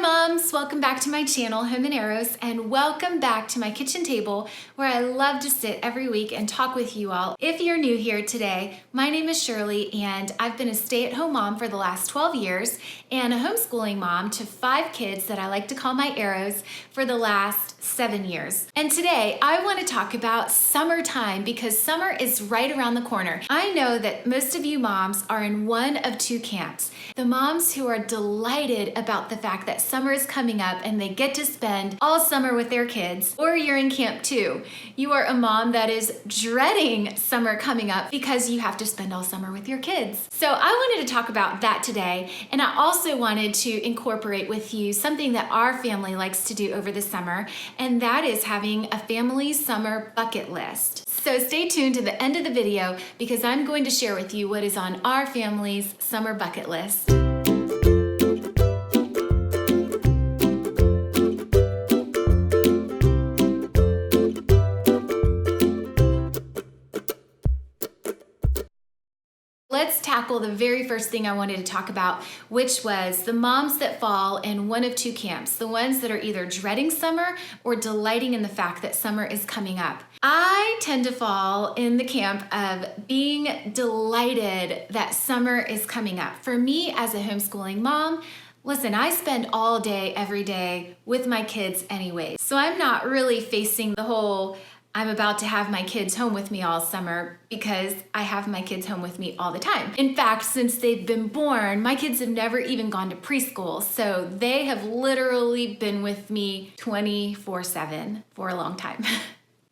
moms, welcome back to my channel, Home and Arrows, and welcome back to my kitchen table where I love to sit every week and talk with you all. If you're new here today, my name is Shirley and I've been a stay-at-home mom for the last 12 years and a homeschooling mom to 5 kids that I like to call my arrows for the last 7 years. And today I want to talk about summertime because summer is right around the corner. I know that most of you moms are in one of two camps. The moms who are delighted about the fact that summer is coming up and they get to spend all summer with their kids, or you're in camp 2. You are a mom that is dreading summer coming up because you have to spend all summer with your kids. So I wanted to talk about that today, and I also wanted to incorporate with you something that our family likes to do over the summer, and that is having a family summer bucket list. So stay tuned to the end of the video because I'm going to share with you what is on our family's summer bucket list. Let's tackle the very first thing I wanted to talk about, which was the moms that fall in one of two camps, the ones that are either dreading summer or delighting in the fact that summer is coming up. I tend to fall in the camp of being delighted that summer is coming up. For me as a homeschooling mom, listen, I spend all day, every day with my kids anyway. So I'm not really facing the whole I'm about to have my kids home with me all summer because I have my kids home with me all the time. In fact, since they've been born, my kids have never even gone to preschool. So they have literally been with me 24/7 for a long time,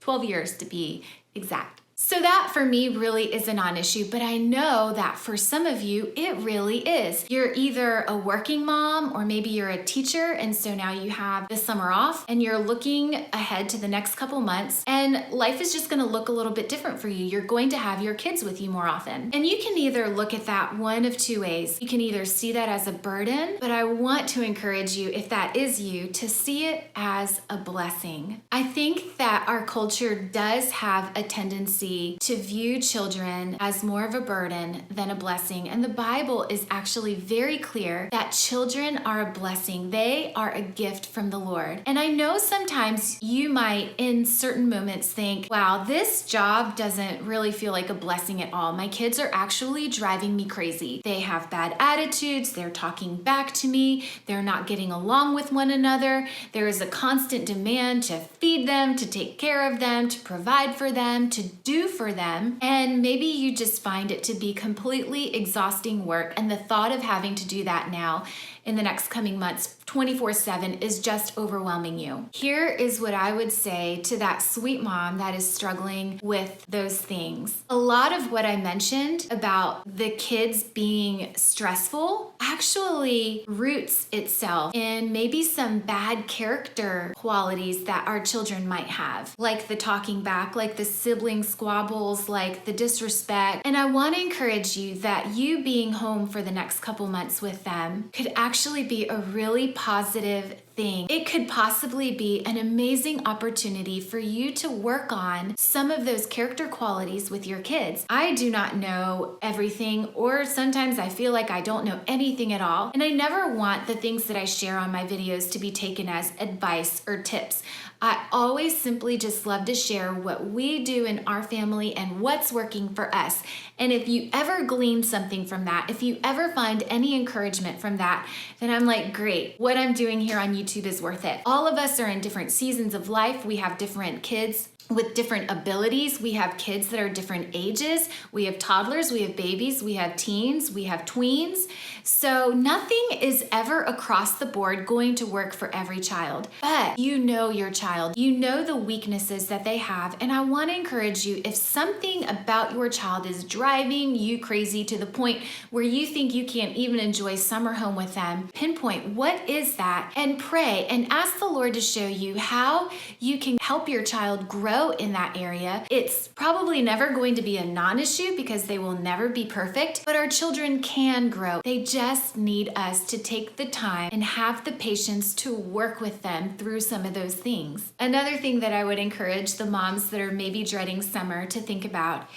12 years to be exact. So that for me really is a non-issue, but I know that for some of you, it really is. You're either a working mom or maybe you're a teacher, and so now you have the summer off and you're looking ahead to the next couple months, and life is just gonna look a little bit different for you. You're going to have your kids with you more often. And you can either look at that one of two ways. You can either see that as a burden, but I want to encourage you, if that is you, to see it as a blessing. I think that our culture does have a tendency to view children as more of a burden than a blessing. And the Bible is actually very clear that children are a blessing. They are a gift from the Lord. And I know sometimes you might in certain moments think, wow, this job doesn't really feel like a blessing at all. My kids are actually driving me crazy. They have bad attitudes. They're talking back to me. They're not getting along with one another. There is a constant demand to feed them, to take care of them, to provide for them, to do for them, and maybe you just find it to be completely exhausting work, and the thought of having to do that now in the next coming months 24/7 is just overwhelming you. Here is what I would say to that sweet mom that is struggling with those things. A lot of what I mentioned about the kids being stressful actually roots itself in maybe some bad character qualities that our children might have, like the talking back, like the sibling squabbles, like the disrespect. And I want to encourage you that you being home for the next couple months with them could actually be a really positive thing. It could possibly be an amazing opportunity for you to work on some of those character qualities with your kids. I do not know everything, or sometimes I feel like I don't know anything at all. And I never want the things that I share on my videos to be taken as advice or tips. I always simply just love to share what we do in our family and what's working for us. And if you ever glean something from that, if you ever find any encouragement from that, then I'm like, great, what I'm doing here on YouTube is worth it. All of us are in different seasons of life. We have different kids with different abilities. We have kids that are different ages. We have toddlers, we have babies, we have teens, we have tweens. So nothing is ever across the board going to work for every child. But you know your child. You know the weaknesses that they have. And I want to encourage you, if something about your child is driving you crazy to the point where you think you can't even enjoy summer home with them, pinpoint what is that and pray and ask the Lord to show you how you can help your child grow in that area. It's probably never going to be a non-issue because they will never be perfect, but our children can grow. They just need us to take the time and have the patience to work with them through some of those things. Another thing that I would encourage the moms that are maybe dreading summer to think about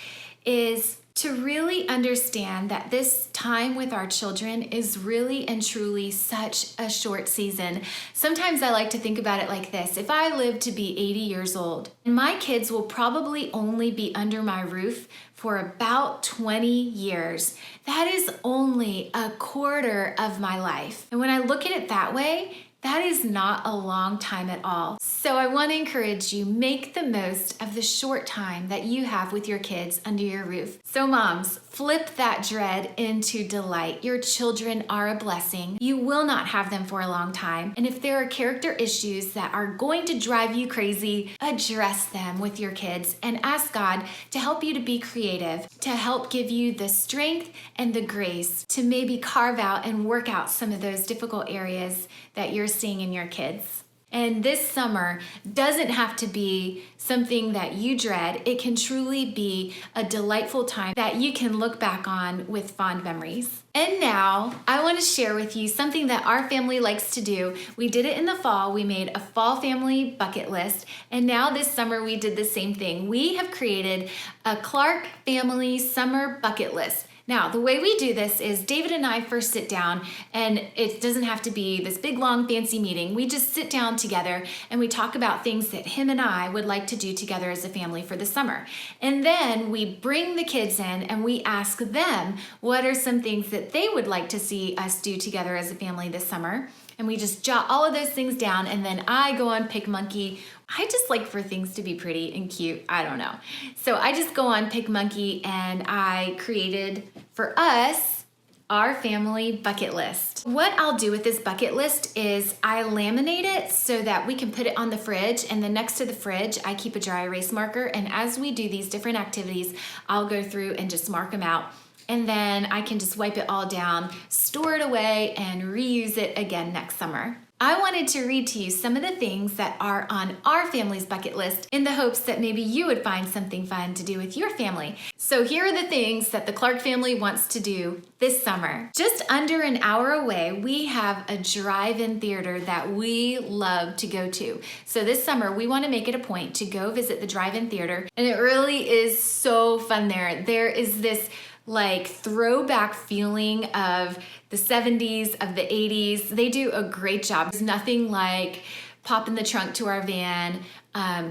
is to really understand that this time with our children is really and truly such a short season. Sometimes I like to think about it like this. If I live to be 80 years old, my kids will probably only be under my roof for about 20 years. That is only a quarter of my life. And when I look at it that way, that is not a long time at all. So I want to encourage you, make the most of the short time that you have with your kids under your roof. So moms, flip that dread into delight. Your children are a blessing. You will not have them for a long time. And if there are character issues that are going to drive you crazy, address them with your kids and ask God to help you to be creative, to help give you the strength and the grace to maybe carve out and work out some of those difficult areas that you're seeing in your kids. And this summer doesn't have to be something that you dread. It can truly be a delightful time that you can look back on with fond memories. And now I want to share with you something that our family likes to do. We did it in the fall. We made a fall family bucket list. And now this summer we did the same thing. We have created a Clark family summer bucket list. Now, the way we do this is David and I first sit down, and it doesn't have to be this big, long, fancy meeting. We just sit down together and we talk about things that him and I would like to do together as a family for the summer. And then we bring the kids in and we ask them what are some things that they would like to see us do together as a family this summer. And we just jot all of those things down, and then I go on Pick Monkey. I just like for things to be pretty and cute. I don't know. So I just go on Pick Monkey and I created for us our family bucket list. What I'll do with this bucket list is I laminate it so that we can put it on the fridge, and then next to the fridge I keep a dry erase marker, and as we do these different activities, I'll go through and just mark them out. And then I can just wipe it all down, store it away, and reuse it again next summer. I wanted to read to you some of the things that are on our family's bucket list in the hopes that maybe you would find something fun to do with your family. So here are the things that the Clark family wants to do this summer. Just under an hour away, we have a drive-in theater that we love to go to. So this summer, we want to make it a point to go visit the drive-in theater, and it really is so fun there. There is this like throwback feeling of the 70s, of the 80s. They do a great job. There's nothing like popping the trunk to our van,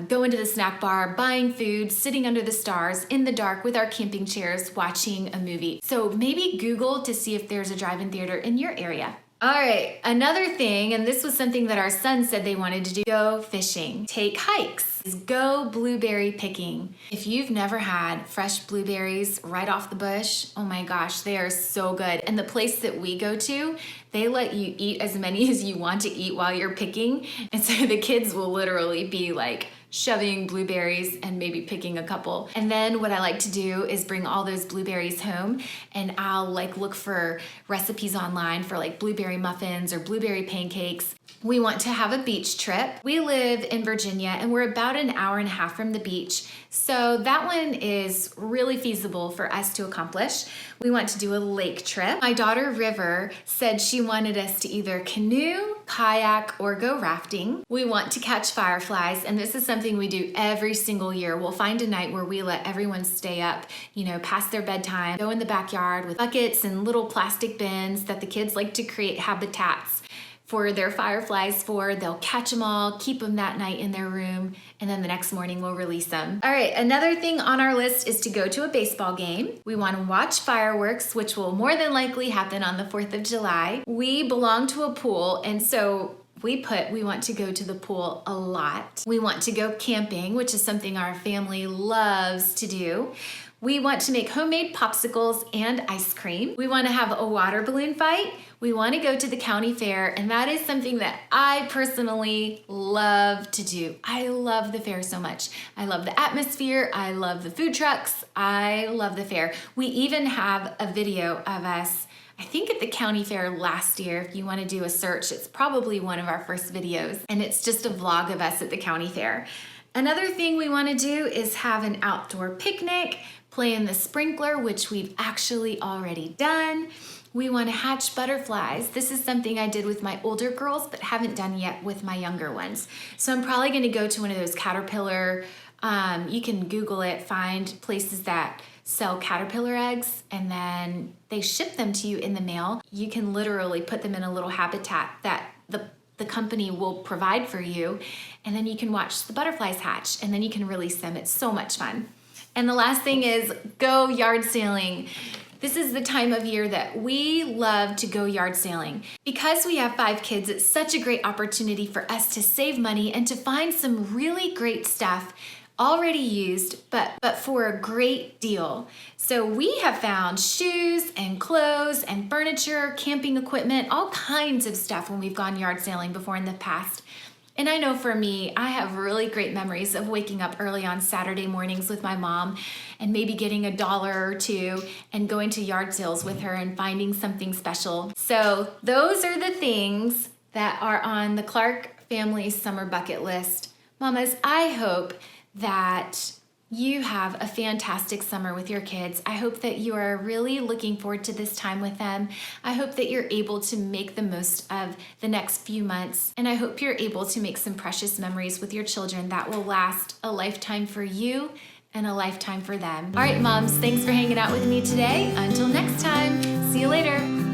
going to the snack bar, buying food, sitting under the stars in the dark with our camping chairs, watching a movie. So maybe Google to see if there's a drive-in theater in your area. All right, another thing, and this was something that our son said they wanted to do, go fishing, take hikes, go blueberry picking. If you've never had fresh blueberries right off the bush, oh my gosh, they are so good. And the place that we go to, they let you eat as many as you want to eat while you're picking. And so the kids will literally be like shoving blueberries and maybe picking a couple. And then what I like to do is bring all those blueberries home, and I'll like look for recipes online for like blueberry muffins or blueberry pancakes. We want to have a beach trip. We live in Virginia and we're about an hour and a half from the beach. So that one is really feasible for us to accomplish. We want to do a lake trip. My daughter River said she wanted us to either canoe, kayak, or go rafting. We want to catch fireflies, and this is something we do every single year. We'll find a night where we let everyone stay up, past their bedtime, go in the backyard with buckets and little plastic bins that the kids like to create habitats for their fireflies for. They'll catch them all, keep them that night in their room, and then the next morning we'll release them. All right, another thing on our list is to go to a baseball game. We want to watch fireworks, which will more than likely happen on the 4th of July. We belong to a pool, and so we want to go to the pool a lot. We want to go camping, which is something our family loves to do. We want to make homemade popsicles and ice cream. We want to have a water balloon fight. We want to go to the county fair, and that is something that I personally love to do. I love the fair so much. I love the atmosphere. I love the food trucks. I love the fair. We even have a video of us, I think at the county fair last year. If you want to do a search, it's probably one of our first videos, and it's just a vlog of us at the county fair. Another thing we want to do is have an outdoor picnic, play in the sprinkler, which we've actually already done. We want to hatch butterflies. This is something I did with my older girls, but haven't done yet with my younger ones. So I'm probably going to go to one of those Caterpillar, you can Google it, find places that sell caterpillar eggs, and then they ship them to you in the mail. You can literally put them in a little habitat that the company will provide for you, and then you can watch the butterflies hatch, and then you can release them. It's so much fun. And the last thing is go yard sailing. This is the time of year that we love to go yard sailing. Because we have 5 kids, it's such a great opportunity for us to save money and to find some really great stuff already used, but for a great deal. So we have found shoes and clothes and furniture, camping equipment, all kinds of stuff when we've gone yard sailing before in the past. And I know for me, I have really great memories of waking up early on Saturday mornings with my mom and maybe getting $1 or $2 and going to yard sales with her and finding something special. So those are the things that are on the Clark family summer bucket list. Mamas, I hope that you have a fantastic summer with your kids. I hope that you are really looking forward to this time with them. I hope that you're able to make the most of the next few months. And I hope you're able to make some precious memories with your children that will last a lifetime for you and a lifetime for them. All right, moms, thanks for hanging out with me today. Until next time, see you later.